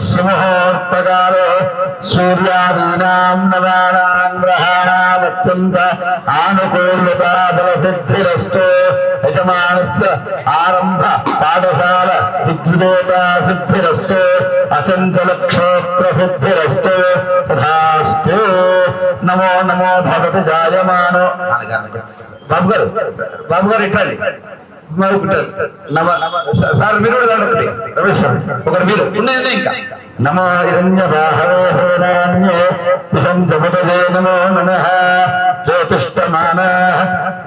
सुमुहूर्तकाले सूर्यादीनां नवानां ग्रहाणाम् अत्यन्त आनुकूल्यता बलसिद्धिरस्तु यजमानस्य आरम्भ पाठशाल दिग्विजयता सिद्धिरस्तु अचञ्चलक्षेत्र सिद्धिरस्तु तथास्तु। नमो नमो भगवति जायमानो बाबू गाరు ఇట్లండి సార్ మీరు రమేష్ ఒకరు మీరు ఉన్నాయి ఇంకా నమో హిరణ్యబాహవే విశంతముదే నమో నమః జ్యోతిష్టమాన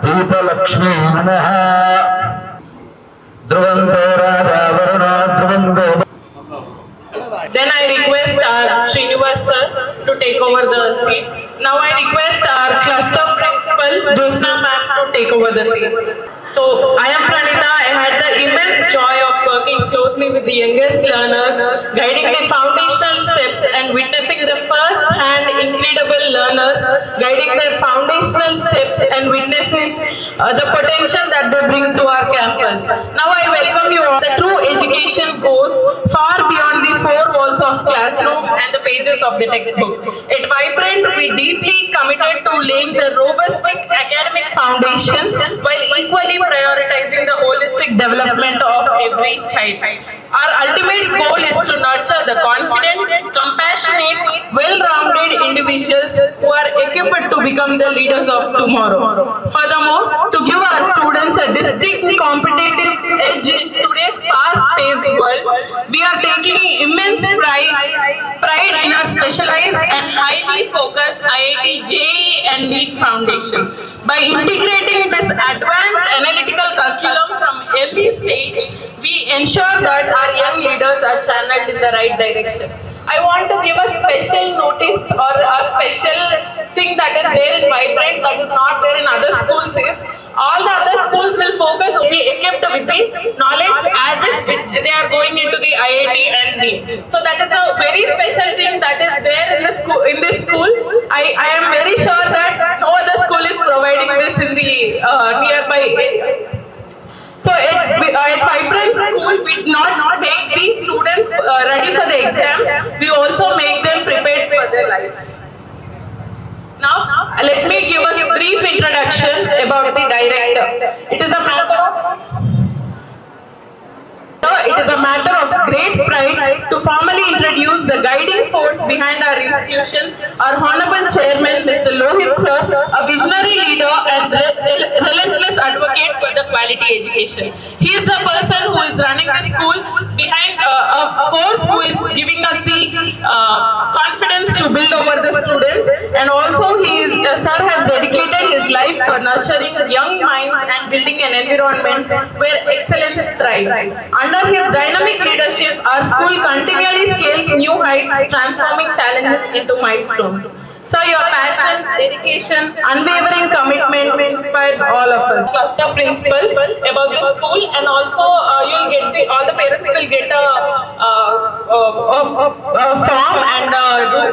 దీపలక్ష్మీ నమః ధ్రువంతో రాజా వరుణో ధ్రువంతో. Then I request our Srinivas sir to take over the seat. Now I request our cluster principal Josna ma'am to take over the seat. So I am Pranita. I had the immense joy of working closely with the youngest learners, guiding the foundational steps and witnessing the first-hand incredible learners, guiding their foundational steps and witnessing the potential that they bring to our campus. Now I welcome you all. The true education goes far beyond the four walls of classroom and the pages of the textbook. At Vibrant, we deeply committed to laying the robust academic foundation while equally prioritizing the holistic development of every child. Our ultimate goal is to nurture the confident, compassionate, well-rounded individuals who are equipped to become the leaders of tomorrow. Furthermore, to give our students a distinct competitive edge in today's fast-paced world, we are taking immense pride in our specialized and highly focused IIT JEE and NEET foundation. By integrating this advanced analytical curriculum from early stage, we ensure that our young leaders are channeled in the right direction. I want to give a special notice or a special thing that is there in Vibrant that is not there in other schools is all the other schools will focus on be equipped with the knowledge as if they are going into the IIT and NEET. So that is a very special thing that is there in this school. I am very sure that no other school is providing this in the nearby area. So at Vibrant School, we not make these students ready for the exam, we also make them prepared for their life. Now, let me give a brief introduction about the director. It is a matter of great pride to formally introduce the guiding force behind our institution, our Honorable Chairman, Mr. Lohit Sir, a visionary leader and relentless advocate for the quality education. He is the person who is running the school behind a force who is giving us the confidence to build over the students, and also Sir has dedicated his life for nurturing young minds and building an environment where excellence thrives. Under his dynamic leadership, our school continually scales new heights, transforming challenges into milestones. So your passion, dedication, unwavering commitment inspires all of us. Cluster principal about the school, and also you'll get all the parents will get a form and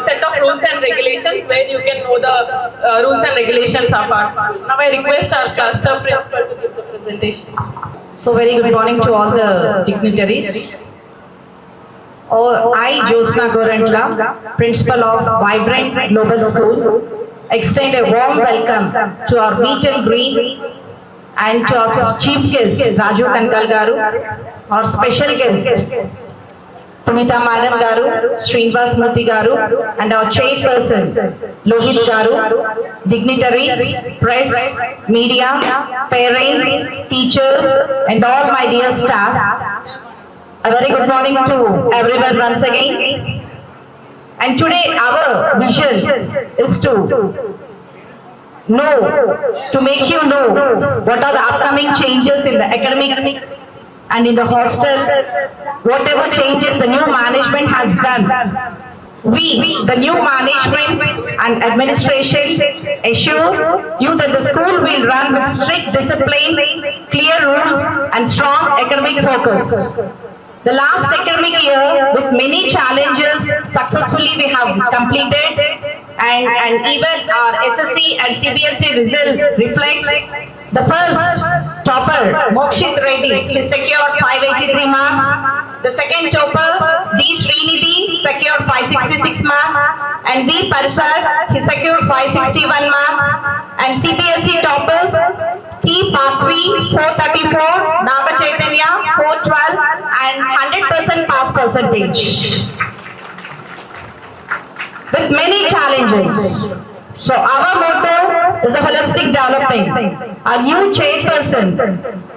set of rules and regulations where you can know the rules and regulations of our school. Now I request our cluster principal to give the presentation. So very good morning to all the dignitaries. I, Josna Gorantla, Principal of Vibrant Global School, extend a warm welcome to our meet and greet and to our chief guest, Raju Kankal Garu, our special guest, Punita Madam Garu, Srinivas Murthy Garu, and our chairperson, Lohit Garu, dignitaries, press, media, parents, teachers, and all my dear staff. A very good morning to everyone once again. And today our vision is to make you know what are the upcoming changes in the academic and in the hostel, whatever changes the new management has done. We, the new management and administration, assure you that the school will run with strict discipline, clear rules, and strong academic focus. The last academic year, with many challenges, successfully we have completed, and even our SSC and CBSE result reflects the first topper, Mokshit Reddy, he secured 583 marks. The second topper, D. Srinidhi, and V. Parsad, he secured 561 marks, and CBSE toppers T. Pathvi 434, Naga Chaitanya 412, and 100% pass percentage. With many challenges. So our motto is a holistic development. Our new chairperson,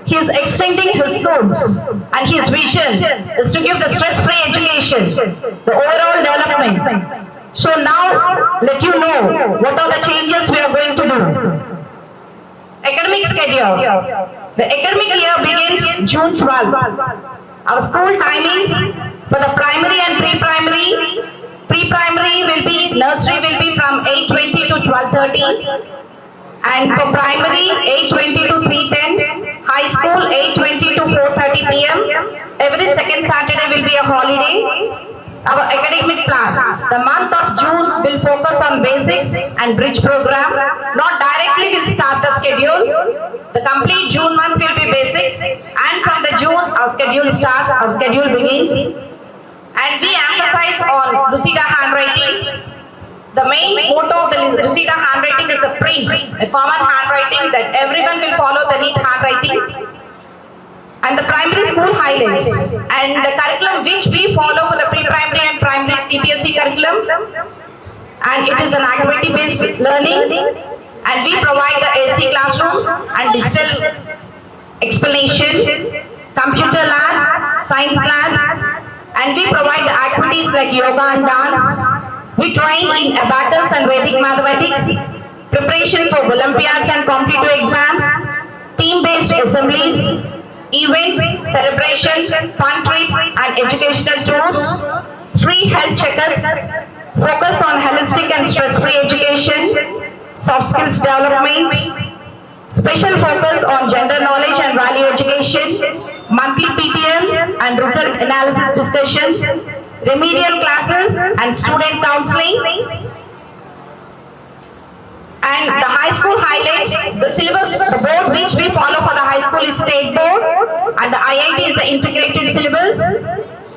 he is extending his schools and his vision is to give the stress-free education, the overall development. So now let you know what are the changes we are going to do. Academic schedule. The academic year begins June 12. Our school timings for the primary and pre-primary. Pre-primary will be, nursery will be from 8:20 to 12:30. And for primary, 8:20 to 3:10. High school, 8:20 to 4:30 p.m. Every second Saturday will be a holiday. Our academic plan. The month of June will focus on basics and bridge program. Not directly will start the schedule. The complete June month will be basics. And from the June, our schedule starts, our schedule begins. And we emphasize on Lucida handwriting. The main motto of the Lucida handwriting is a print, a common handwriting that everyone will follow the neat handwriting. And the primary school highlights. And the curriculum which we follow for the pre-primary and primary CBSE curriculum. And it is an activity-based learning. And we provide the AC classrooms and digital explanation, computer labs, science labs. And we provide the activities like yoga and dance. We train in abacus and Vedic mathematics, preparation for Olympiads and competitive exams, team-based assemblies, events, celebrations, fun trips and educational tours, free health checkups, focus on holistic and stress-free education, soft skills development, special focus on gender knowledge and value education, monthly PTMs and result analysis discussions, remedial classes and student counseling. And the high school highlights, the syllabus, the board which we follow for the high school is state board and the IIT is the integrated syllabus.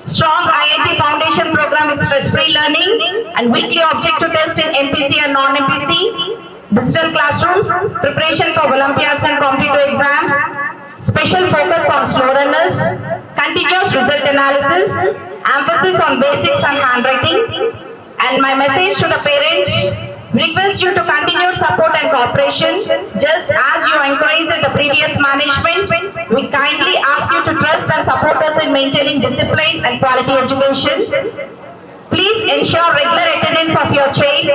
Strong IIT foundation program with stress-free learning and weekly objective test in MPC and non-MPC. Digital classrooms, preparation for Olympiads and competitive exams, special focus on slow runners, continuous result analysis, emphasis on basics and handwriting. And my message to the parents, we request you to continue support and cooperation. Just as you encouraged the previous management, we kindly ask you to trust and support us in maintaining discipline and quality education. Please ensure regular attendance of your child.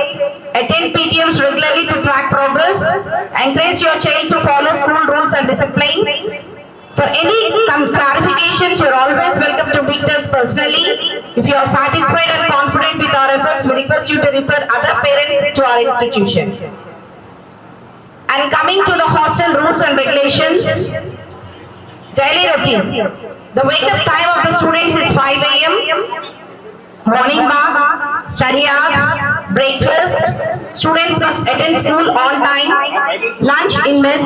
Attend PTMs regularly to track progress. Encourage your child to follow school rules and discipline. For any clarifications, you are always welcome to meet us personally. If you are satisfied and confident with our efforts, we request you to refer other parents to our institution. And coming to the hostel rules and regulations, daily routine. The wake-up time of the students is 5 a.m. Morning bath, study hours, breakfast. Students must attend school on time. Lunch in mess.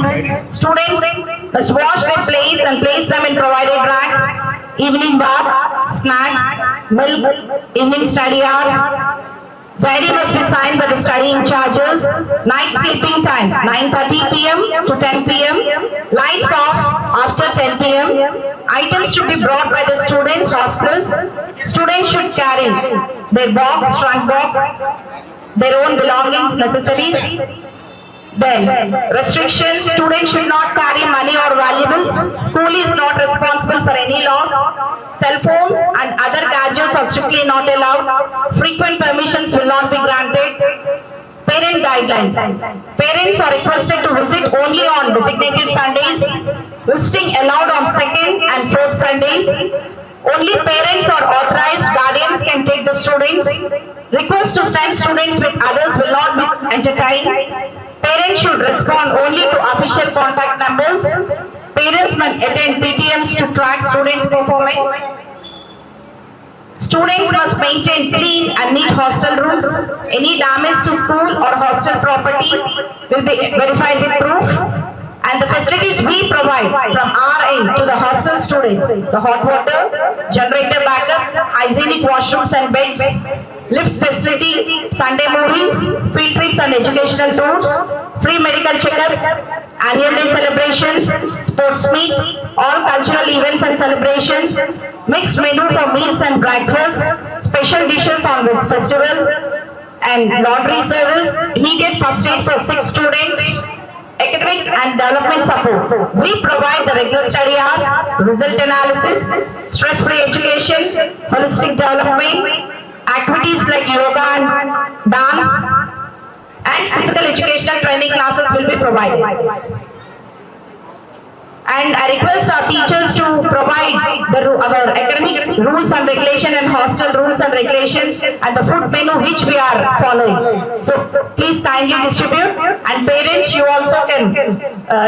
Students must wash their plates and place them in provided racks. Evening bath, snacks, milk, evening study hours. Diary must be signed by the studying charges. Night sleeping time 9:30 p.m. to 10 p.m. Lights off after 10 p.m. Items to be brought by the students' hostels. Students should carry their box, trunk box, their own belongings, necessaries. Then, restrictions, students should not carry money or valuables. School is not responsible for any loss. Cell phones and other gadgets are strictly not allowed. Frequent permissions will not be granted. Parent guidelines. Parents are requested to visit only on designated Sundays. Visiting allowed on second and fourth Sundays. Only parents or authorized guardians can take the students. Request to send students with others will not be entertained. Parents should respond only to official contact numbers. Parents must attend PTMs to track students' performance. Students must maintain clean and neat hostel rooms. Any damage to school or hostel property will be verified with proof. And the facilities we provide from our end to the hostel students, the hot water, generator backup, hygienic washrooms and beds, lift facility, Sunday movies, field trips and educational tours, free medical checkups, annual day celebrations, sports meet, all cultural events and celebrations, mixed menu for meals and breakfast, special dishes on these festivals, and laundry service, immediate first aid for 6 students, academic and development support. We provide the regular study hours, result analysis, stress-free education, holistic development, activities like yoga and dance, and physical educational training classes will be provided. And I request our teachers to provide our academic rules and regulation and hostel rules and regulation and the food menu which we are following. So please kindly distribute, and parents, you also can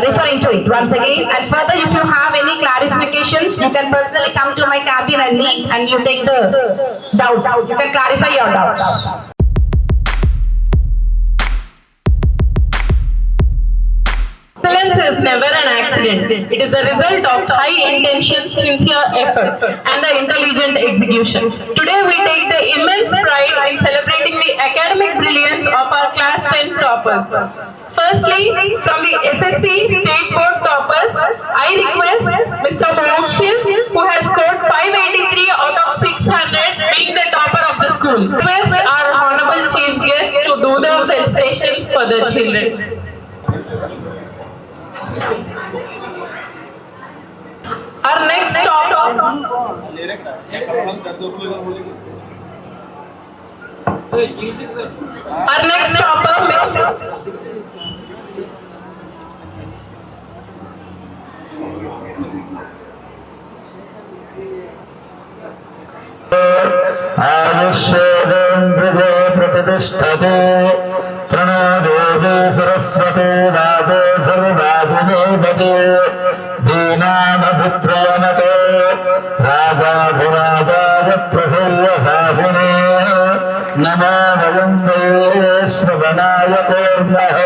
refer into it once again. And further, if you have any clarifications, you can personally come to my cabin and meet, and you take the doubts. You can clarify your doubts. Excellence is never an accident. It is a result of high intention, sincere effort, and the intelligent execution. Today we take the immense pride in celebrating the academic brilliance of our class 10 toppers. Firstly, from the SSC State Board toppers, I request Mr. Mokshil, who has scored 583 out of 600, being the topper of the school. Request our honorable chief guest to do the felicitations for the children. Our next topper. Our next topper, Miss. आयुष्येन्द्रिये प्रतिष्ठते प्रणो देवी सरस्वती वादे धर्मादिनेपते दीनामभिप्रयमते राजाभिराजाय प्रफुल्लसाभिने नमो वयं वै श्रवणाय कुर्मः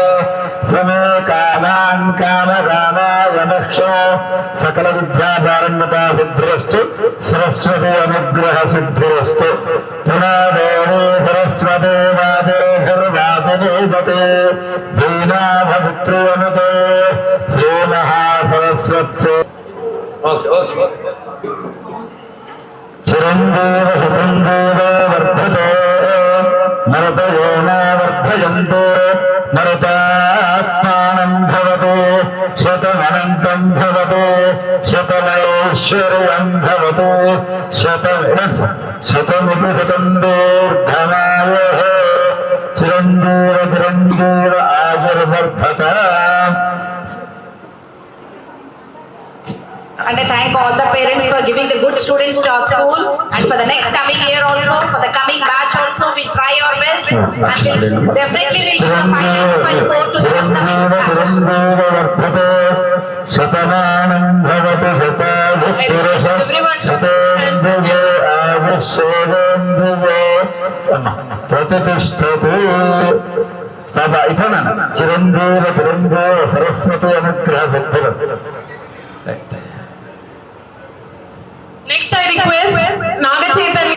समे कामान् कामरामाय नक्षो सकल विद्याधारण्यता सिद्धिरस्तु सरस्वती अनुग्रह सिद्धिरस्तु प्रणोदेवी सरस्वती वादे धर्मादिनेपते दीनाभवित्र्यनुते श्री महासरस्वती चिरञ्जीव सुखञ्जीव वर्धते नरतयो न वर्धयन्तो नरतात्मानं भवतु शतमनन्तं भवतु शतमैश्वर्यं भवतु शतमिति शतं दीर्घमायुः चिरञ्जीव चिरञ्जीव आयुर्वर्धत. And I thank all the parents for giving the good students to our school, and for the next coming year also, for the coming batch also, we try our best, and we'll definitely reach the 595 score to the coming batch. शतमानं भवति शतेन्द्रिये आयुष्येन्द्रिये प्रतिष्ठते तदा इतना चिरंजीव चिरंजीव सरस्वती अनुग्रह Siddhirastu. Next, I request Naga Chaitanya.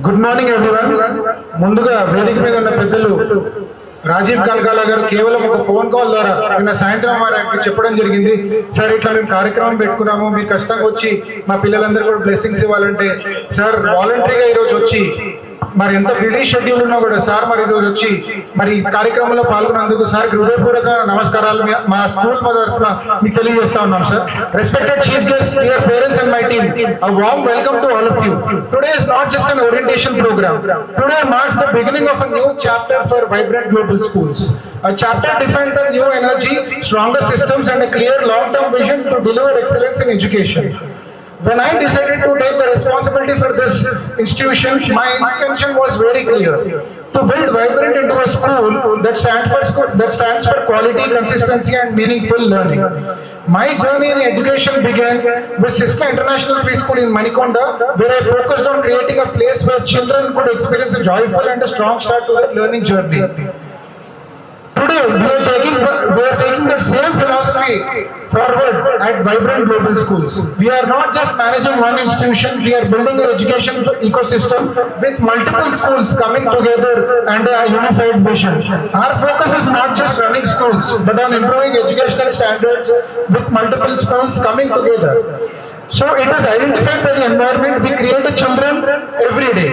Good morning everyone. ముందుగా వేదిక మీద ఉన్న పెద్దలు రాజీవ్ కనకాల గారు కేవలం ఒక ఫోన్ కాల్ ద్వారా నిన్న సాయంత్రం వారికి చెప్పడం జరిగింది, సార్ ఇట్లా మేము కార్యక్రమం పెట్టుకున్నాము, మీరు ఖచ్చితంగా వచ్చి మా పిల్లలందరూ కూడా బ్లెస్సింగ్స్ ఇవ్వాలంటే, సార్ వాలంటరీగా ఈరోజు వచ్చి మరి ఎంత బిజీ షెడ్యూల్ ఉన్నా కూడా సార్ మరి ఈరోజు వచ్చి మరి ఈ కార్యక్రమంలో పాల్గొన్నందుకు సార్ హృదయపూర్వక నమస్కారాలు మా స్కూల్ తరఫున మీకు తెలియజేస్తా ఉన్నాం sir. Respected chief guest, dear parents and my team, a warm welcome to all of you. Today is not just an orientation program. Today marks the beginning of a new chapter for Vibrant Global Schools. A chapter defined by new energy, stronger systems and a clear long-term vision to deliver excellence in education. when I decided to take the responsibility for this institution, my intention was very clear: to build Vibrant into a school that stands for quality, consistency, and meaningful learning. My journey in education began with Sisla International Preschool in Manikonda, where I focused on creating a place where children could experience a joyful and a strong start to their learning journey. Today, we are taking that same philosophy forward at Vibrant Global Schools. We are not just managing one institution, we are building an education ecosystem with multiple schools coming together under a unified vision. Our focus is not just running schools, but on improving educational standards with multiple schools coming together. So it is identified by the environment we create to children every day.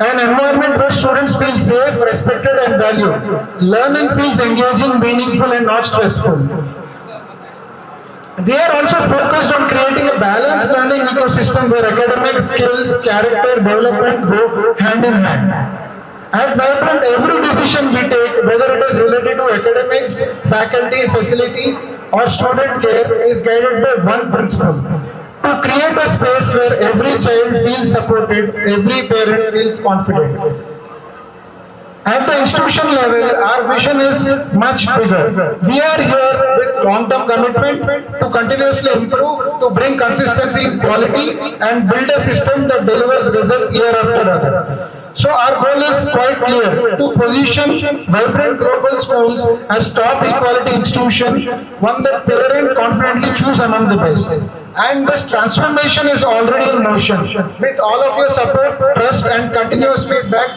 An environment where students feel safe, respected, and valued. Learning feels engaging, meaningful, and not stressful. They are also focused on creating a balanced learning ecosystem where academic skills, character development go hand in hand. At Vibrant, every decision we take, whether it is related to academics, faculty, facility, or student care, is guided by one principle: to create a space where every child feels supported, every parent feels confident. At the institution level, our vision is much bigger. We are here with long-term commitment to continuously improve, to bring consistency in quality, and build a system that delivers results year after other. So our goal is quite clear: to position Vibrant Global Schools as top equality institution, one that parents confidently choose among the best. And this transformation is already in motion. With all of your support, trust, and continuous feedback,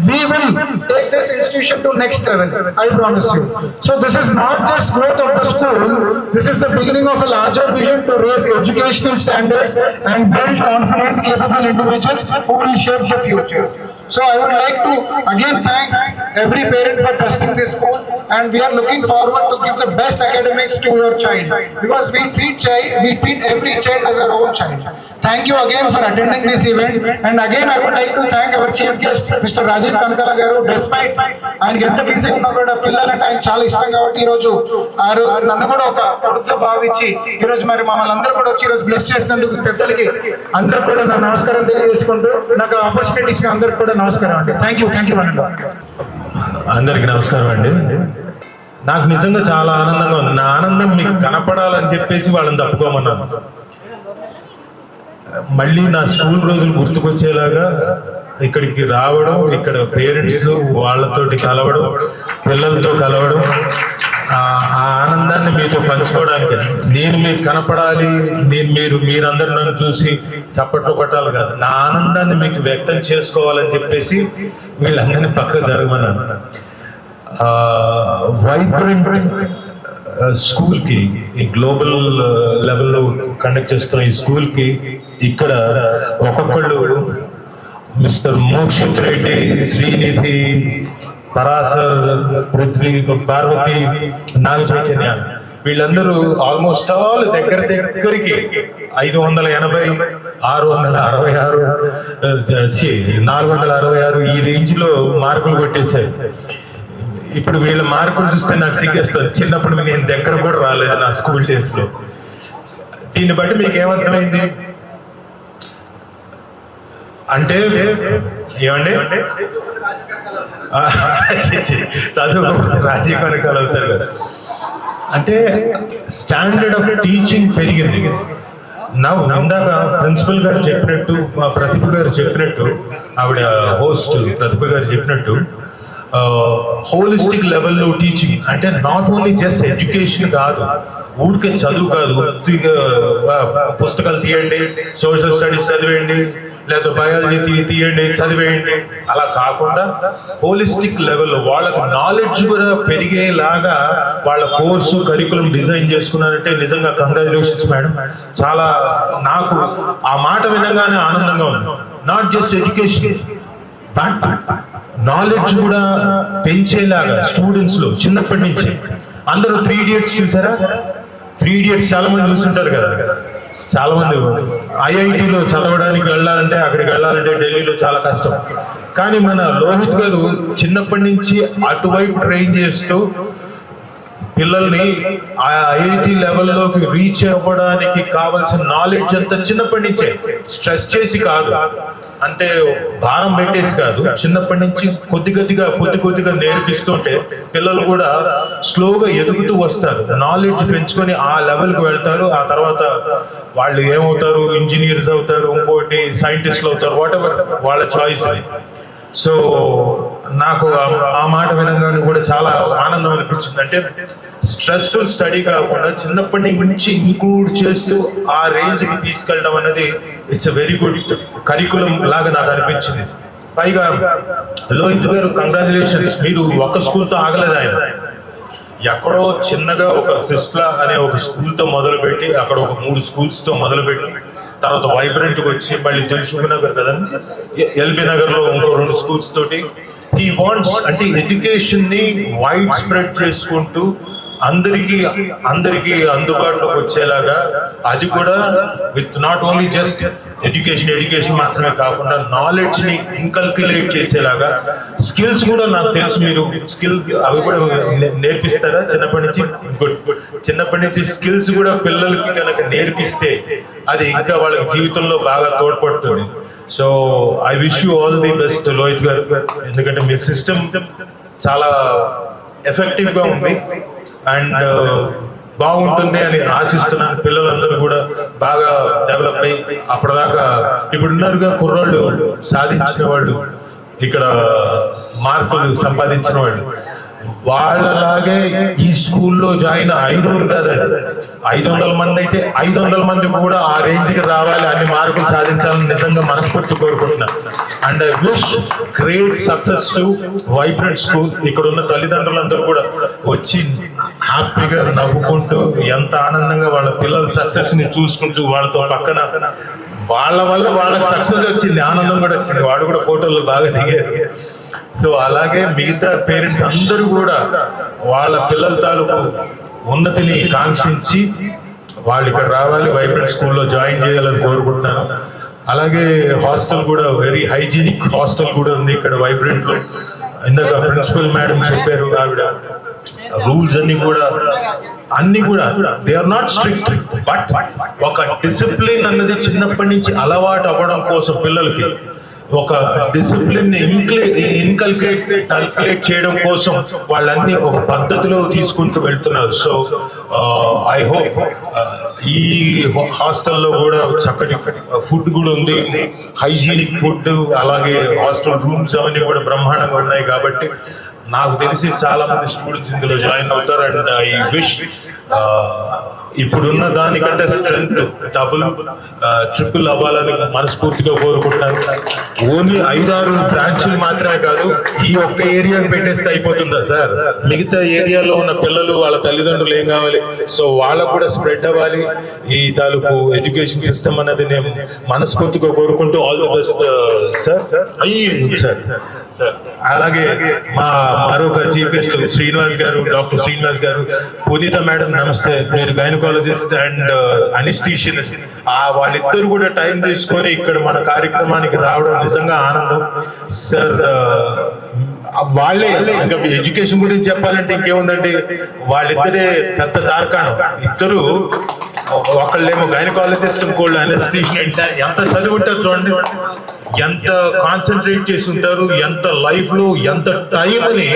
we will take this institution to next level. I promise you. So this is not just growth of the school. This is the beginning of a larger vision to raise educational standards and build confident, capable individuals who will shape the future. So I would like to again thank every parent for trusting this school, and we are looking forward to give the best academics to your child, because we treat every child as our own child. Thank you again for attending this event, and again I would like to thank our chief guest Mr. Rajiv Kankala garu. Despite ఆయనకి ఎంత busy ఉన్నా కూడా పిల్లల time చాలా ఇష్టం కాబట్టి ఈ రోజు నన్ను కూడా ఒక కొడుకుగా భావించి ఈ రోజు మరి మమ్మల్ని అందరూ కూడా వచ్చి ఈ రోజు బ్లెస్ చేసినందుకు పెద్దలకి అందరూ కూడా నా నమస్కారం తెలియజేసుకుంటూ నాకు ఆపర్చునిటీ ఇచ్చిన అందరికి కూడా నమస్కారం అండి. థ్యాంక్ యూ అనండి. అందరికి నమస్కారం అండి. నాకు నిజంగా చాలా ఆనందంగా ఉంది. నా ఆనందం మీకు కనపడాలని చెప్పేసి వాళ్ళని తప్పుకోమన్నాను. మళ్ళీ నా స్కూల్ రోజులు గుర్తుకొచ్చేలాగా ఇక్కడికి రావడం, ఇక్కడ పేరెంట్స్ వాళ్ళతోటి కలవడం, పిల్లలతో కలవడం, ఆ ఆనందాన్ని మీతో పంచుకోవడానికి నేను మీకు కనపడాలి, మీరందరూ నన్ను చూసి చప్పట్లు కొట్టాలి కాదు, నా ఆనందాన్ని మీకు వ్యక్తం చేసుకోవాలని చెప్పేసి వీళ్ళందరినీ పక్కకు జరగమన్నాను. వైబ్రెంట్ స్కూల్కి ఈ గ్లోబల్ లెవెల్లో కండక్ట్ చేస్తున్న ఈ స్కూల్కి ఇక్కడ ఒక్కొక్కళ్ళు మిస్టర్ మోక్షిత్ రెడ్డి, శ్రీనిధి, పరాశర్, పృథ్వీ, పార్వతి, నాగ చైతన్య వీళ్ళందరూ ఆల్మోస్ట్ ఆల్ దగ్గరికి 580, 666, 466 ఈ రేంజ్ లో మార్కులు కొట్టేశారు. ఇప్పుడు వీళ్ళ మార్కులు చూస్తే నాకు సిగ్గేస్తుంది. చిన్నప్పుడు నేను దగ్గర కూడా రాలేదు నా స్కూల్ డేస్ లో. దీన్ని బట్టి మీకు ఏమర్థమైంది అంటే, ఏమండి చదువు రాజీవ్ కనకాల అవుతారు కదా అంటే స్టాండర్డ్ ఆఫ్ టీచింగ్ పెరిగింది. ఇందాక ప్రిన్సిపల్ గారు చెప్పినట్టు, మా ప్రతిభ గారు చెప్పినట్టు, ఆవిడ హోస్ట్ ప్రతిభ గారు చెప్పినట్టు హోలిస్టిక్ లెవెల్లో టీచింగ్ అంటే నాట్ ఓన్లీ జస్ట్ ఎడ్యుకేషన్ కాదు, ఊరికే చదువు కాదు, పుస్తకాలు తీయండి, సోషల్ స్టడీస్ చదివేయండి, లేదా బయాలజీ తీయండి చదివేయండి, అలా కాకుండా హోలిస్టిక్ లెవెల్లో వాళ్ళకి నాలెడ్జ్ కూడా పెరిగేలాగా వాళ్ళ కోర్సు కరికులం డిజైన్ చేసుకున్నారంటే నిజంగా కంగ్రాచులేషన్స్ మేడం. చాలా నాకు ఆ మాట వినగానే ఆనందంగా ఉంది. Not just education but knowledge కూడా పెంచేలాగా స్టూడెంట్స్ లో చిన్నప్పటి నుంచి. అందరూ 3 Idiots చూసారా? 3 Idiots చాలా మంది చూస్తుంటారు కదా. చాలా మంది ఐఐటిలో చదవడానికి వెళ్ళాలంటే, అక్కడికి వెళ్ళాలంటే ఢిల్లీలో చాలా కష్టం. కానీ మన లోహిత్ గారు చిన్నప్పటి నుంచి అటువైపు ట్రైన్ చేస్తూ పిల్లల్ని ఆ ఐఐటి లెవెల్లోకి రీచ్ అవ్వడానికి కావాల్సిన నాలెడ్జ్ అంతా చిన్నప్పటి నుంచే, స్ట్రెస్ చేసి కాదు, అంటే భారం పెట్టేసి కాదు, చిన్నప్పటి నుంచి కొద్ది కొద్దిగా నేర్పిస్తుంటే పిల్లలు కూడా స్లోగా ఎదుగుతూ వస్తారు, నాలెడ్జ్ పెంచుకొని ఆ లెవెల్కి వెళ్తారు. ఆ తర్వాత వాళ్ళు ఏమవుతారు, ఇంజనీర్స్ అవుతారు, ఇంకోటి సైంటిస్టులు అవుతారు, వాట్ ఎవర్ వాళ్ళ చాయిస్. సో నాకు ఆ మాట వినగానే కూడా చాలా ఆనందం అనిపించింది. అంటే స్ట్రెస్ఫుల్ స్టడీ కాకుండా చిన్నప్పటి నుంచి ఇంక్లూడ్ చేస్తూ ఆ రేంజ్కి తీసుకెళ్ళడం అనేది it's a very good curriculum లాగా నాకు అనిపించింది. పైగా లోహిత్ గారు కంగ్రాచులేషన్స్, మీరు ఒక స్కూల్తో ఆగలేదు, ఆయన ఎక్కడో చిన్నగా ఒక సిస్లా అనే ఒక స్కూల్తో మొదలుపెట్టి అక్కడ ఒక 3 స్కూల్స్తో మొదలుపెట్టి తర్వాత వైబ్రెంట్కి వచ్చి మళ్ళీ దిల్సుఖ్ నగర్ కదా, ఎల్బీ నగర్లో ఇంకో 2 స్కూల్స్ తోటి హీ వాంట్స్ అంటే ఎడ్యుకేషన్ని వైడ్ స్ప్రెడ్ చేసుకుంటూ అందరికీ అందుబాటులోకి వచ్చేలాగా, అది కూడా with not only just education మాత్రమే కాకుండా నాలెడ్జ్ని ఇన్కల్క్యులేట్ చేసేలాగా, స్కిల్స్ కూడా నాకు తెలుసు మీరు స్కిల్స్ అవి కూడా నేర్పిస్తారా చిన్నప్పటి నుంచి? గుడ్. చిన్నప్పటి నుంచి స్కిల్స్ కూడా పిల్లలకి కనుక నేర్పిస్తే అది ఇంకా వాళ్ళకి జీవితంలో బాగా తోడ్పడుతుంది. So I wish you all the best Lohith garu, ఎందుకంటే మీ సిస్టమ్ చాలా ఎఫెక్టివ్గా ఉంది అండ్ బాగుంటుంది అని ఆశిస్తున్నాను. పిల్లలందరూ కూడా బాగా డెవలప్ అయ్యి అప్పటిదాకా ఇప్పుడున్నారుగా కుర్రాళ్ళు సాధించిన వాళ్ళు, ఇక్కడ మార్కులు సంపాదించిన వాళ్ళు, వాళ్ళలాగే ఈ స్కూల్లో జాయిన్ 500 కాదండి, 500 మంది అయితే 500 మంది కూడా ఆ రేంజ్కి రావాలి, అన్ని మార్కులు సాధించాలని నిజంగా మనస్ఫూర్తి కోరుకుంటున్నాను. And I wish great success to vibrant school. ఇక్కడ ఉన్న తల్లిదండ్రులందరూ కూడా వచ్చి హ్యాపీగా నవ్వుకుంటూ ఎంత ఆనందంగా వాళ్ళ పిల్లల సక్సెస్ ని చూసుకుంటూ వాళ్ళతో పక్కన వాళ్ళ వల్ల వాళ్ళకి సక్సెస్ వచ్చింది, ఆనందం కూడా వచ్చింది, వాడు కూడా ఫోటోలు బాగా దిగారు. సో అలాగే మిగతా పేరెంట్స్ అందరూ కూడా వాళ్ళ పిల్లల తాలూకు ఉన్నతిని కాంక్షించి వాళ్ళు ఇక్కడ రావాలి, వైబ్రెంట్ స్కూల్లో జాయిన్ చేయాలని కోరుకుంటున్నాను. అలాగే హాస్టల్ కూడా వెరీ హైజీనిక్ హాస్టల్ కూడా ఉంది ఇక్కడ వైబ్రెంట్ లో. ఇందాక ప్రిన్సిపల్ మేడం చెప్పారు, ఆవిడ రూల్స్ అన్ని కూడా they are not strict, but ఒక డిసిప్లిన్ అన్నది చిన్నప్పటి నుంచి అలవాటు అవ్వడం కోసం పిల్లలకి ఒక డిసిప్లిన్ ఇన్కల్కులేట్ చేయడం కోసం వాళ్ళన్నీ ఒక పద్ధతిలో తీసుకుంటూ వెళ్తున్నారు. సో ఐ హోప్ ఈ హాస్టల్లో కూడా చక్కటి ఫుడ్ కూడా ఉంది, హైజీనిక్ ఫుడ్, అలాగే హాస్టల్ రూమ్స్ అవన్నీ కూడా బ్రహ్మాండంగా ఉన్నాయి. కాబట్టి నాకు తెలిసి చాలా మంది స్టూడెంట్స్ ఇందులో జాయిన్ అవుతారు. అండ్ ఐ విష్ ఇప్పుడున్న దానికంటే స్ట్రెంత్ డబుల్ ట్రిపుల్ అవ్వాలని మనస్ఫూర్తిగా కోరుకుంటున్నాను. ఓన్లీ 5-6 బ్రాంచ్లు మాత్రమే కాదు, ఈ ఒక్క ఏరియాకి పెట్టేస్తే అయిపోతుందా సార్? మిగతా ఏరియాలో ఉన్న పిల్లలు వాళ్ళ తల్లిదండ్రులు ఏం కావాలి, సో వాళ్ళకు కూడా స్ప్రెడ్ అవ్వాలి ఈ తాలూకు ఎడ్యుకేషన్ సిస్టమ్ అనేది నేను మనస్ఫూర్తిగా కోరుకుంటూ all the best sir. Sir అలాగే మా మరొక చీఫ్ గెస్ట్ శ్రీనివాస్ గారు, డాక్టర్ శ్రీనివాస్ గారు, పునీత మేడం నమస్తే, మీరు గైనకాలజిస్ట్ అండ్ అనిస్థీషియన్, వాళ్ళిద్దరు కూడా టైం తీసుకొని ఇక్కడ మన కార్యక్రమానికి రావడం నిజంగా ఆనందం సార్. వాళ్ళే ఇంకా ఎడ్యుకేషన్ గురించి చెప్పాలంటే ఇంకేముందండి, వాళ్ళిద్దరే పెద్ద తార్కాణం. ఇద్దరు ఒకళ్ళేమో గైనకాలజిస్ట్, ఇంకోళ్ళు అనిస్థీషియన్. ఎంత చదివి ఉంటారు చూడండి, ఎంత కాన్సన్ట్రేట్ చేసి ఉంటారు, ఎంత లైఫ్ లో ఎంత టైంని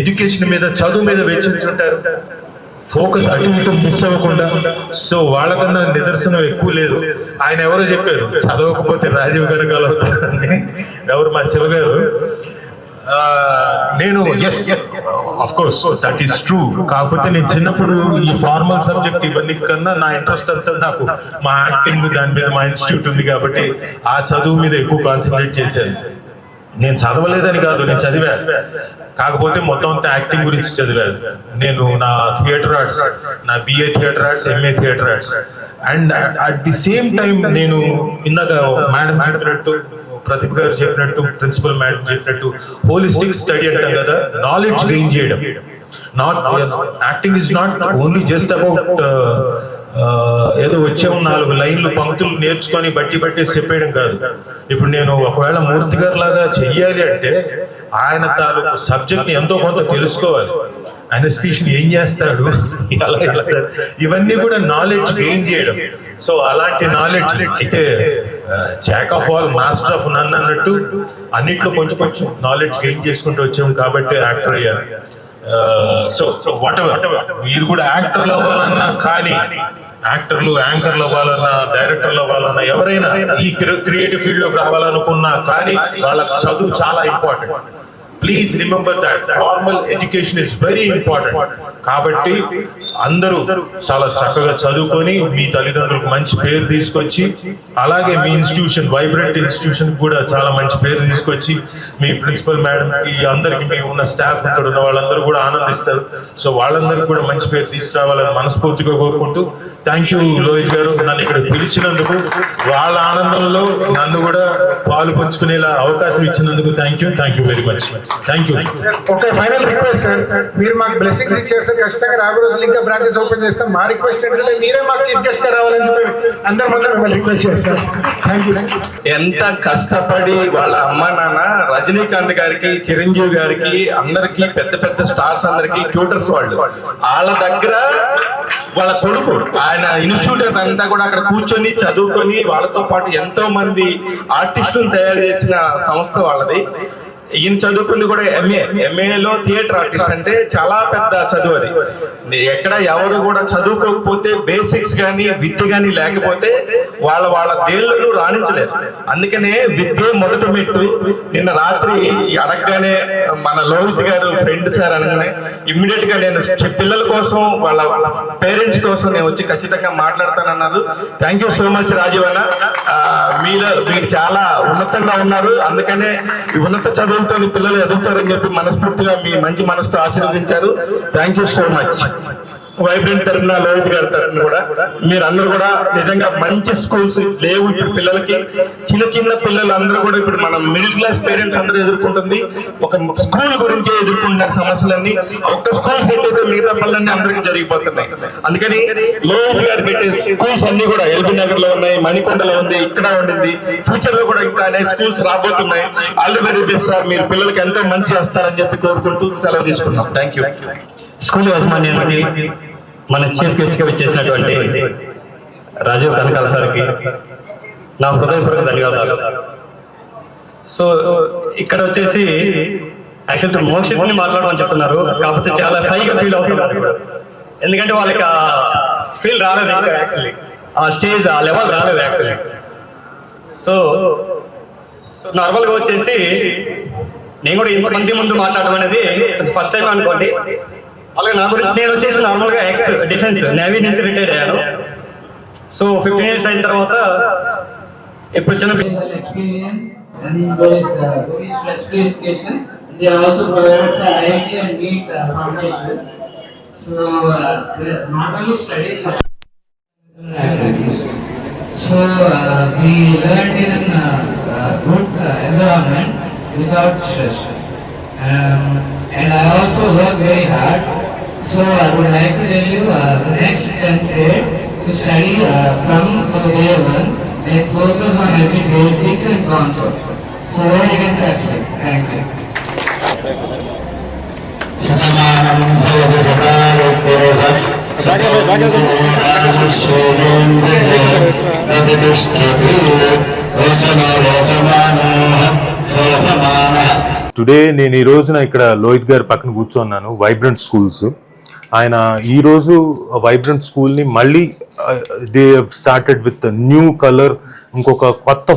ఎడ్యుకేషన్ మీద, చదువు మీద వెచ్చించుంటారు, ఫోకస్ అటు ఇటు మిస్ అవ్వకుండా. సో వాళ్ళకన్నా నిదర్శనం ఎక్కువ లేదు. ఆయన ఎవరో చెప్పారు, చదవకపోతే రాజీవ్ గారు అవుతారని, ఎవరు మా శివ గారు. నేను yes of course that is true. కాకపోతే నేను చిన్నప్పుడు ఈ ఫార్మల్ సబ్జెక్ట్ ఇవన్నీ కన్నా నా ఇంట్రెస్ట్ అంతా నాకు మా యాక్టింగ్ దాని మీద, మా ఇన్స్టిట్యూట్ ఉంది కాబట్టి ఆ చదువు మీద ఎక్కువ కాన్సన్ట్రేట్ చేశాను. నేను చదవలేదని కాదు, నేను చదివా, కాకపోతే మొత్తం అంతా యాక్టింగ్ గురించి చదివాను. నేను నా థియేటర్ ఆర్ట్స్, నా BA theatre arts, MA theatre arts. And at the same time నేను ఇందాక మేడం చెప్పినట్టు, ప్రదీప్ గారు చెప్పినట్టు, ప్రిన్సిపల్ మేడం చెప్పినట్టు, హోలిస్టిక్ స్టడీ అంటాం కదా, నాలెడ్జ్ గెయిన్ చేయడం. Acting is not only just about ఏదో వచ్చే 4 లైన్లు పంక్తులు నేర్చుకొని బట్టి చెప్పేయడం కాదు. ఇప్పుడు నేను ఒకవేళ మూర్తి గారు లాగా చెయ్యాలి అంటే ఆయన తాలూకు సబ్జెక్ట్ ఎంతో కొంత తెలుసుకోవాలి. అనస్థీషియన్ ఏం చేస్తాడు, ఎలా చేస్తాడు, ఇవన్నీ కూడా నాలెడ్జ్ గెయిన్ చేయడం. సో అలాంటి నాలెడ్జ్ అయితే jack of all master of none అన్నట్టు అన్నిట్లో కొంచెం నాలెడ్జ్ గెయిన్ చేసుకుంటూ వచ్చాం కాబట్టి యాక్టర్ అయ్యారు. సో వాట్ ఎవర్ మీరు కూడా యాక్టర్లు అవ్వాలన్నా, కానీ యాక్టర్లు యాంకర్లు అవ్వాలన్నా, డైరెక్టర్లు అవ్వాలన్నా, ఎవరైనా ఈ క్రియేటివ్ ఫీల్డ్ లోకి రావాలనుకున్నా కానీ వాళ్ళకి చదువు చాలా important. Please remember that formal education is very important. కాబట్టి అందరూ చాలా చక్కగా చదువుకొని మీ తల్లిదండ్రులకు మంచి పేరు తీసుకొచ్చి, అలాగే మీ ఇన్స్టిట్యూషన్ వైబ్రెంట్ ఇన్స్టిట్యూషన్ కూడా చాలా మంచి పేరు తీసుకొచ్చి, మీ ప్రిన్సిపల్ మేడంకి అందరికి మీ ఉన్న స్టాఫ్ ఇక్కడ ఉన్న వాళ్ళందరూ కూడా ఆనందిస్తారు. సో వాళ్ళందరికీ కూడా మంచి పేరు తీసుకురావాలని మనస్ఫూర్తిగా కోరుకుంటూ, థ్యాంక్ యూ లోహిత్ గారు నన్ను ఇక్కడ పిలిచినందుకు, వాళ్ళ ఆనందంలో నన్ను కూడా పాలు పంచుకునేలా అవకాశం ఇచ్చినందుకు thank you very much. Thank you. ఒక ఫైనల్ రిక్వెస్ట్ సార్, మీరు మాకు బ్లెస్సింగ్స్ ఇచ్చారు సార్, ఖచ్చితంగా రాబోయే రోజులు ఇంకా బ్రాంచెస్ ఓపెన్ చేస్తాం. మా రిక్వెస్ట్ ఏంటంటే మీరే మాకు చీఫ్ గెస్ట్ గా రావాలని చెప్పి అందరి ముందు మిమ్మల్ని రిక్వెస్ట్ చేస్తాం. Thank you. ఎంత కష్టపడి వాళ్ళ అమ్మ నాన్న రజనీకాంత్ గారికి, చిరంజీవి గారికి, అందరికి పెద్ద స్టార్స్ అందరికి ట్యూటర్స్ వాళ్ళ దగ్గర వాళ్ళ కొడుకు ఆయన ఇన్స్టిట్యూట్ అంతా కూడా అక్కడ కూర్చొని చదువుకొని వాళ్ళతో పాటు ఎంతో మంది ఆర్టిస్టులు తయారు చేసిన సంస్థ వాళ్ళది. ఈయన చదువుకుంది కూడా ఎంఏలో థియేటర్ ఆర్టిస్ట్, అంటే చాలా పెద్ద చదువు అది. ఎక్కడ ఎవరు కూడా చదువుకోకపోతే, బేసిక్స్ కానీ విద్య కానీ లేకపోతే వాళ్ళ దేళ్ళు రాణించలేరు. అందుకనే విద్య మొదటి మెట్టు. నిన్న రాత్రి అడగగానే మన లోహిత్ గారు ఫ్రెండ్ సార్ అనగానే ఇమ్మీడియట్ గా నేను పిల్లల కోసం వాళ్ళ పేరెంట్స్ కోసం నేను వచ్చి ఖచ్చితంగా మాట్లాడతానన్నారు. Thank you so much Rajiv అన్న. మీరు చాలా ఉన్నతంగా ఉన్నారు, అందుకనే ఉన్నత చదువుతో పిల్లలు ఎదుగుతారని చెప్పి మనస్ఫూర్తిగా మీ మంచి మనసుతో ఆశీర్వదించారు. Thank you so much. Vibrant తరఫున, లోహిత్ గారి తరఫున కూడా మీరందరూ కూడా నిజంగా మంచి స్కూల్స్ లేవు ఇప్పుడు పిల్లలకి. చిన్న పిల్లలు అందరూ కూడా ఇప్పుడు మనం మిడిల్ క్లాస్ పేరెంట్స్ అందరూ ఎదుర్కొంటుంది ఒక స్కూల్ గురించి ఎదుర్కొంటున్న సమస్యలన్నీ. ఒక్క స్కూల్ సెట్ అయితే మిగతా పనులన్నీ అందరికీ జరిగిపోతున్నాయి. అందుకని లోహిత్ గారు పెట్టే స్కూల్స్ అన్ని కూడా ఎల్బీ నగర్ లో ఉన్నాయి, మణికొండలో ఉంది, ఇక్కడ ఉండింది. ఫ్యూచర్ లో కూడా ఇంకా అనేక స్కూల్స్ రాబోతున్నాయి. All the very best sir. మీరు పిల్లలకి ఎంతో మంచి చేస్తారని చెప్పి కోరుకుంటూ సెలవు తీసుకుంటాం. Thank you. స్కూల్ యాజమాన్యానికి, మన చీఫ్ గెస్ట్ గా వచ్చేసినటువంటి రాజీవ్ కనకాల సార్కి నా హృదయపూర్వక ధన్యవాదాలు. సో ఇక్కడ వచ్చేసి యాక్చువల్ మోక్షిత్ని మాట్లాడమని చెప్తున్నారు, కాకపోతే చాలా సైగా ఫీల్ అవుతున్నారు. ఎందుకంటే వాళ్ళకి ఆ ఫీల్ రాలేదు, ఇంకా యాక్చువల్లీ ఆ స్టేజ్ ఆ లెవెల్ రాలేదు యాక్చువల్లీ. సో నార్మల్గా వచ్చేసి నేను కూడా ఇంతమంది ముందు మాట్లాడడం అనేది ఫస్ట్ టైం అనుకోండి. అలాగే నా గురించి నేను వచ్చేసి నార్మల్గా ఎక్స్ డిఫెన్స్ నేవీ నుంచి రిటైర్ అయ్యాను. సో 15 years అయిన తర్వాత ఇప్పుడు చిన్న experience and there is free education. They also provide for IIT and NEET foundation. So not only studies, activities. So we learned in a good environment without stress. And I also work very hard. So I would like to tell you the next 10th grade to study from day 1 and focus on every basics and concepts so that you can succeed. Thank you. Today నేను ఈ రోజున ఇక్కడ లోహిత్ గారి పక్కన కూర్చున్నాను. Vibrant schools ఆయన ఈ రోజు వైబ్రెంట్ స్కూల్ని మళ్ళీ they started with new colour, ఇంకొక కొత్త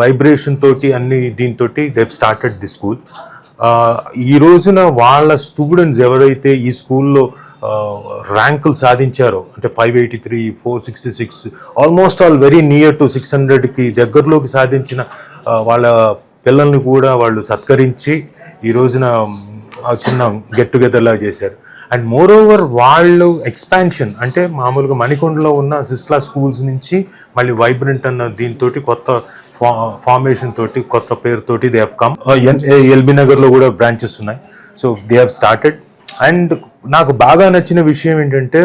వైబ్రేషన్ తోటి అన్ని దీంతో దే స్టార్టెడ్ ది స్కూల్. ఈ రోజున వాళ్ళ స్టూడెంట్స్ ఎవరైతే ఈ స్కూల్లో ర్యాంకులు సాధించారో, అంటే 583, 466, almost all very near to 600కి దగ్గరలోకి సాధించిన వాళ్ళ పిల్లల్ని కూడా వాళ్ళు సత్కరించి ఈ రోజున చిన్న గెట్ టుగెదర్ లాగా చేశారు. అండ్ మోర్ ఓవర్ వాళ్ళు ఎక్స్పాన్షన్, అంటే మామూలుగా మణికొండలో ఉన్న సిస్లా స్కూల్స్ నుంచి మళ్ళీ వైబ్రెంట్ అన్న దీంతో కొత్త ఫార్మేషన్ తోటి, కొత్త పేరుతోటి దే హ్యావ్ కమ్. ఎల్బీ నగర్లో కూడా బ్రాంచెస్ ఉన్నాయి. So they have started. And నాకు బాగా నచ్చిన విషయం ఏంటంటే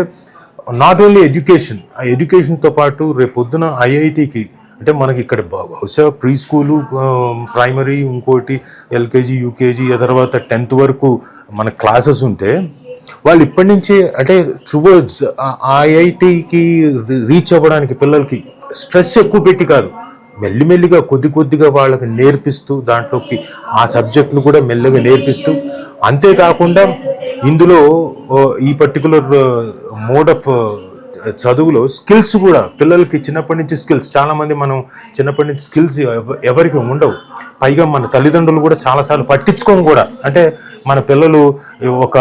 నాట్ ఓన్లీ ఎడ్యుకేషన్, ఆ ఎడ్యుకేషన్తో పాటు రేపొద్దున ఐఐటికి అంటే మనకి ఇక్కడ బహుశా ప్రీ స్కూలు, ప్రైమరీ, ఇంకోటి ఎల్కేజీ, యూకేజీ, ఆ తర్వాత 10th వరకు మన క్లాసెస్ ఉంటే వాళ్ళు ఇప్పటి నుంచే అంటే టువర్డ్స్ ఐఐటికి రీచ్ అవ్వడానికి పిల్లలకి స్ట్రెస్ ఎక్కువ పెట్టి కాదు, మెల్లిమెల్లిగా కొద్దిగా వాళ్ళకి నేర్పిస్తూ దాంట్లోకి ఆ సబ్జెక్టును కూడా మెల్లగా నేర్పిస్తూ, అంతేకాకుండా ఇందులో ఈ పర్టికులర్ మోడ్ ఆఫ్ చదువులో స్కిల్స్ కూడా పిల్లలకి చిన్నప్పటి నుంచి స్కిల్స్, చాలామంది మనం చిన్నప్పటి నుంచి స్కిల్స్ ఎవరికి ఉండవు, పైగా మన తల్లిదండ్రులు కూడా చాలాసార్లు పట్టించుకోము కూడా. అంటే మన పిల్లలు ఒక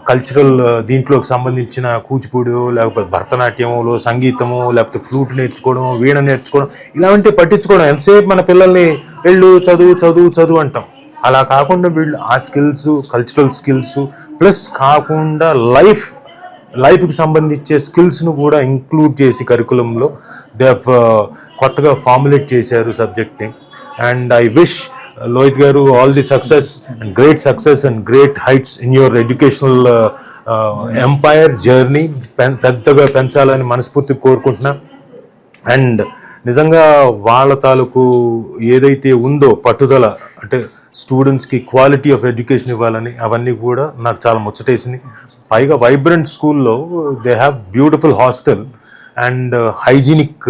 కల్చరల్ దీంట్లోకి సంబంధించిన కూచిపూడి లేకపోతే భరతనాట్యములో సంగీతము లేకపోతే ఫ్లూట్ నేర్చుకోవడం, వీణ నేర్చుకోవడం ఇలాంటివి పట్టించుకోవడం, ఎంతసేపు మన పిల్లల్ని వెళ్ళు చదువు అంటాం. అలా కాకుండా వీళ్ళు ఆ స్కిల్స్, కల్చరల్ స్కిల్స్ ప్లస్ కాకుండా లైఫ్కి సంబంధించే స్కిల్స్ను కూడా ఇంక్లూడ్ చేసి కరికులంలో దే కొత్తగా ఫార్ములేట్ చేశారు సబ్జెక్ట్ని. And I wish Lohith garu all the success and great heights in your educational empire journey. పెద్దగా పెంచాలని మనస్ఫూర్తిగా కోరుకుంటున్నా. అండ్ నిజంగా వాళ్ళ తాలూకు ఏదైతే ఉందో పట్టుదల, అంటే స్టూడెంట్స్కి క్వాలిటీ ఆఫ్ ఎడ్యుకేషన్ ఇవ్వాలని, అవన్నీ కూడా నాకు చాలా ముచ్చటేసింది. పైగా వైబ్రెంట్ స్కూల్లో they have beautiful hostel and hygienic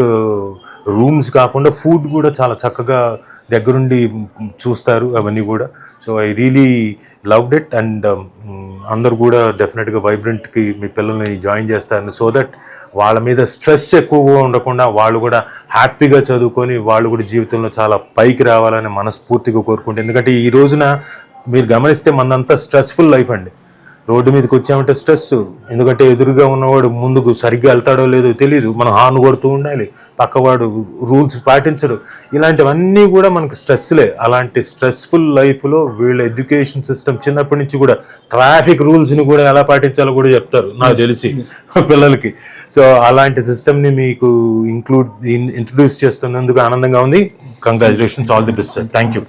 rooms కాకుండా ఫుడ్ కూడా చాలా చక్కగా దగ్గరుండి చూస్తారు అవన్నీ కూడా. So I really loved it. And అందరు కూడా డెఫినెట్గా వైబ్రెంట్కి మీ పిల్లల్ని జాయిన్ చేస్తారని, సో దట్ వాళ్ళ మీద స్ట్రెస్ ఎక్కువగా ఉండకుండా వాళ్ళు కూడా హ్యాపీగా చదువుకొని వాళ్ళు కూడా జీవితంలో చాలా పైకి రావాలని మనస్ఫూర్తిగా కోరుకుంటే. ఎందుకంటే ఈ రోజున మీరు గమనిస్తే మనంతా స్ట్రెస్ఫుల్ లైఫ్ అండి. రోడ్డు మీదకి వచ్చామంటే స్ట్రెస్, ఎందుకంటే ఎదురుగా ఉన్నవాడు ముందుకు సరిగ్గా వెళ్తాడో లేదో తెలియదు, మనం హార్న్ కొడుతూ ఉండాలి, పక్కవాడు రూల్స్ పాటించడు, ఇలాంటివన్నీ కూడా మనకు స్ట్రెస్లే. అలాంటి స్ట్రెస్ఫుల్ లైఫ్లో వీళ్ళ ఎడ్యుకేషన్ సిస్టమ్ చిన్నప్పటి నుంచి కూడా ట్రాఫిక్ రూల్స్ని కూడా ఎలా పాటించాలో కూడా చెప్తారు నాకు తెలిసి పిల్లలకి. సో అలాంటి సిస్టమ్ని మీకు ఇంట్రడ్యూస్ చేస్తున్నందుకు ఆనందంగా ఉంది. Congratulations, all the best sir. Thank you.